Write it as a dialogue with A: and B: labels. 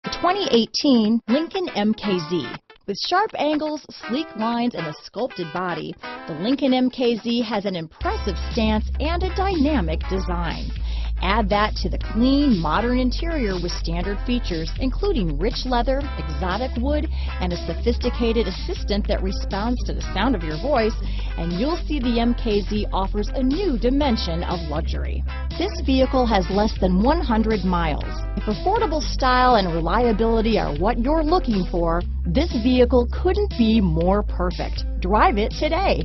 A: The 2018 Lincoln MKZ. With sharp angles, sleek lines, and a sculpted body, the Lincoln MKZ has an impressive stance and a dynamic design. Add that to the clean, modern interior with standard features, including rich leather, exotic wood, and a sophisticated assistant that responds to the sound of your voice, and you'll see the MKZ offers a new dimension of luxury. This vehicle has less than 100 miles. If affordable style and reliability are what you're looking for, this vehicle couldn't be more perfect. Drive it today.